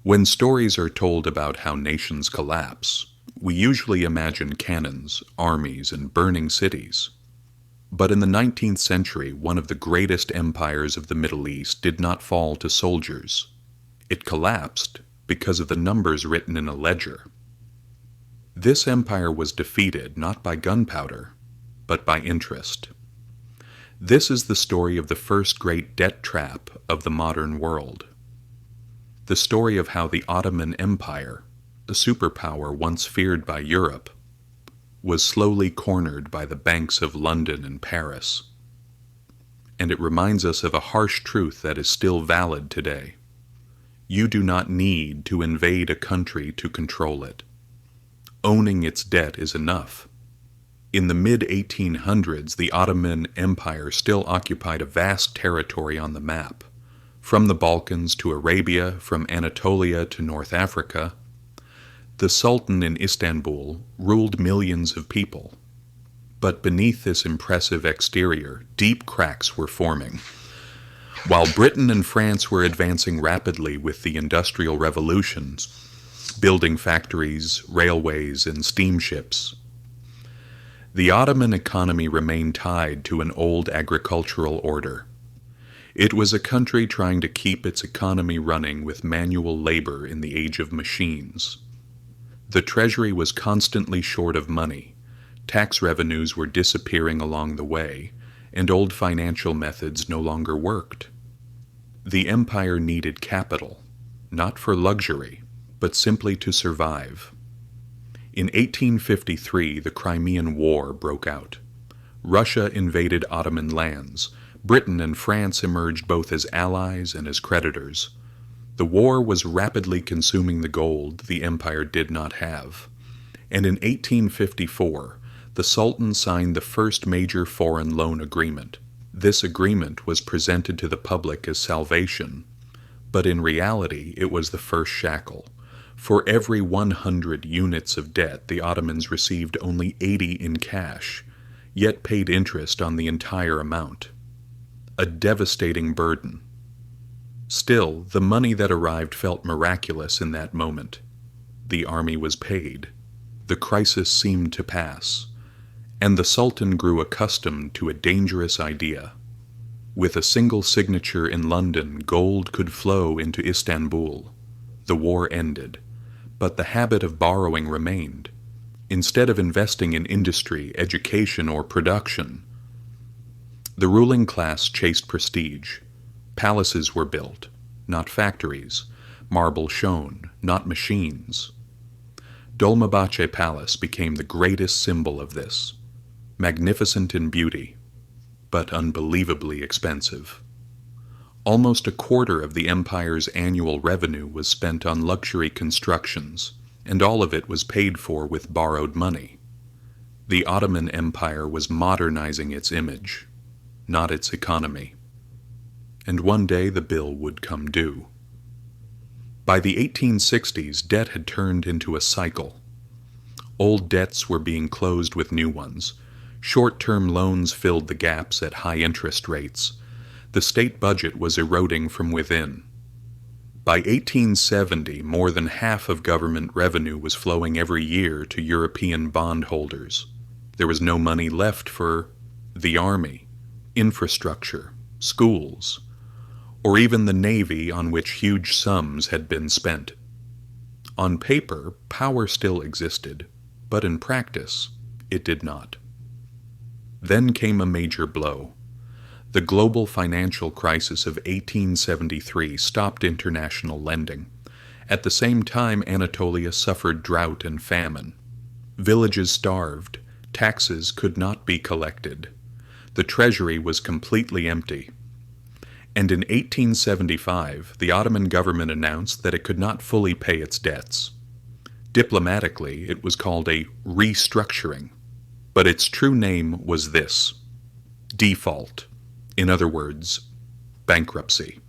When stories are told about how nations collapse, we usually imagine cannons, armies, and burning cities. But in the 19th century, one of the greatest empires of the Middle East did not fall to soldiers. It collapsed because of the numbers written in a ledger. This empire was defeated not by gunpowder, but by interest. This is the story of the first great debt trap of the modern world. The story of how the Ottoman Empire, a superpower once feared by Europe, was slowly cornered by the banks of London and Paris. And it reminds us of a harsh truth that is still valid today. You do not need to invade a country to control it. Owning its debt is enough. In the mid-1800s, the Ottoman Empire still occupied a vast territory on the map. From the Balkans to Arabia, from Anatolia to North Africa, the Sultan in Istanbul ruled millions of people. But beneath this impressive exterior, deep cracks were forming. While Britain and France were advancing rapidly with the Industrial Revolutions, building factories, railways, and steamships, the Ottoman economy remained tied to an old agricultural order. It was a country trying to keep its economy running with manual labor in the age of machines. The treasury was constantly short of money, tax revenues were disappearing along the way, and old financial methods no longer worked. The empire needed capital, not for luxury, but simply to survive. In 1853, the Crimean War broke out. Russia invaded Ottoman lands. Britain and France emerged both as allies and as creditors. The war was rapidly consuming the gold the empire did not have. And in 1854, the Sultan signed the first major foreign loan agreement. This agreement was presented to the public as salvation, but in reality it was the first shackle. For every 100 units of debt, the Ottomans received only 80 in cash, yet paid interest on the entire amount. A devastating burden. Still, the money that arrived felt miraculous in that moment. The army was paid. The crisis seemed to pass. And the Sultan grew accustomed to a dangerous idea. With a single signature in London, gold could flow into Istanbul. The war ended, but the habit of borrowing remained. Instead of investing in industry, education, or production, the ruling class chased prestige. Palaces were built, not factories. Marble shone, not machines. Dolmabahce Palace became the greatest symbol of this. Magnificent in beauty, but unbelievably expensive. Almost a quarter of the empire's annual revenue was spent on luxury constructions, and all of it was paid for with borrowed money. The Ottoman Empire was modernizing its image, not its economy. And one day the bill would come due. By the 1860s, debt had turned into a cycle. Old debts were being closed with new ones. Short-term loans filled the gaps at high interest rates. The state budget was eroding from within. By 1870, more than half of government revenue was flowing every year to European bondholders. There was no money left for the army, infrastructure, schools, or even the navy on which huge sums had been spent. On paper, power still existed, but in practice, it did not. Then came a major blow. The global financial crisis of 1873 stopped international lending. At the same time, Anatolia suffered drought and famine. Villages starved. Taxes could not be collected. The treasury was completely empty. And in 1875, the Ottoman government announced that it could not fully pay its debts. Diplomatically, it was called a restructuring, but its true name was this: default. In other words, bankruptcy.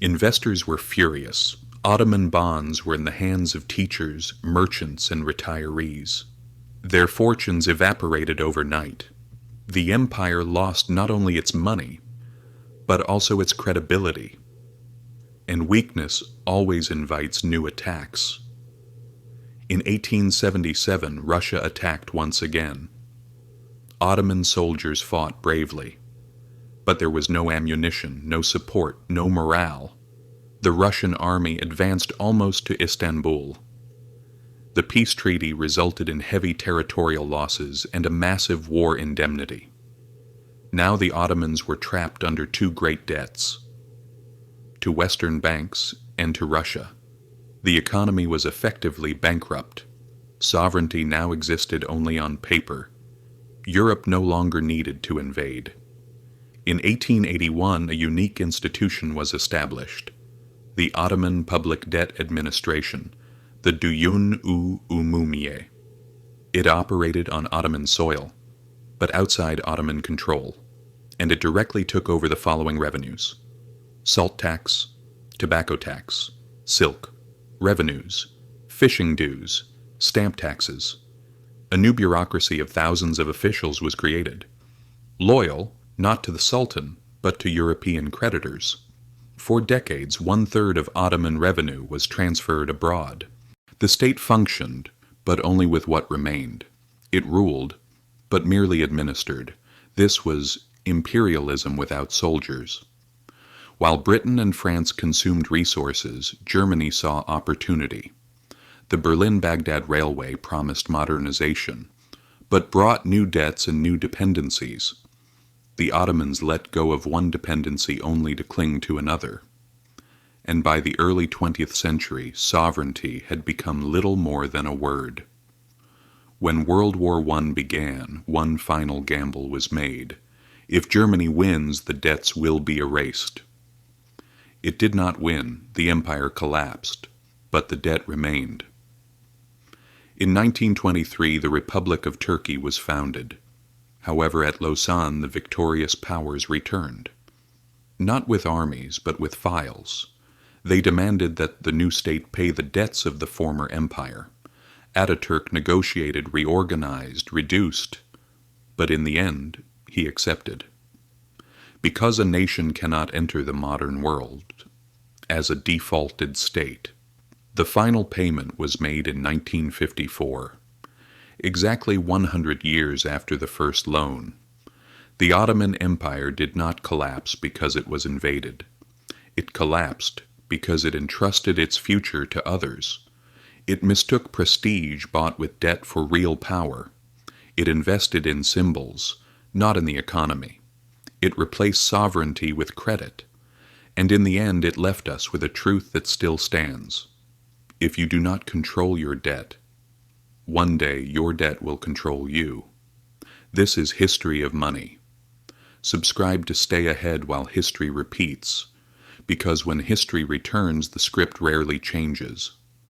Investors were furious. Ottoman bonds were in the hands of teachers, merchants, and retirees. Their fortunes evaporated overnight. The empire lost not only its money, but also its credibility. and weakness always invites new attacks. In 1877, Russia attacked once again. Ottoman soldiers fought bravely, but there was no ammunition, no support, no morale. The Russian army advanced almost to Istanbul. The peace treaty resulted in heavy territorial losses and a massive war indemnity. Now the Ottomans were trapped under two great debts, to Western banks and to Russia. The economy was effectively bankrupt. Sovereignty now existed only on paper. Europe no longer needed to invade. In 1881, a unique institution was established, the Ottoman Public Debt Administration, the Düyün-ü Umumiye. It operated on Ottoman soil, but outside Ottoman control, and it directly took over the following revenues: salt tax, tobacco tax, silk, revenues, fishing dues, stamp taxes. A new bureaucracy of thousands of officials was created, loyal not to the Sultan, but to European creditors. For decades, 1/3 of Ottoman revenue was transferred abroad. The state functioned, but only with what remained. It ruled, but merely administered. This was imperialism without soldiers. While Britain and France consumed resources, Germany saw opportunity. The Berlin-Baghdad Railway promised modernization, but brought new debts and new dependencies. The Ottomans let go of one dependency only to cling to another. And by the early 20th century, sovereignty had become little more than a word. When World War I began, one final gamble was made. If Germany wins, the debts will be erased. It did not win. The empire collapsed, but the debt remained. In 1923, the Republic of Turkey was founded. However, at Lausanne, the victorious powers returned. Not with armies, but with files. They demanded that the new state pay the debts of the former empire. Ataturk negotiated, reorganized, reduced, but in the end, he accepted. Because a nation cannot enter the modern world as a defaulted state, the final payment was made in 1954, exactly 100 years after the first loan. The Ottoman Empire did not collapse because it was invaded. It collapsed because it entrusted its future to others. It mistook prestige bought with debt for real power. It invested in symbols, not in the economy. It replaced sovereignty with credit. And in the end, it left us with a truth that still stands. If you do not control your debt, one day your debt will control you. This is History of Money. Subscribe to stay ahead while history repeats, because when history returns, the script rarely changes.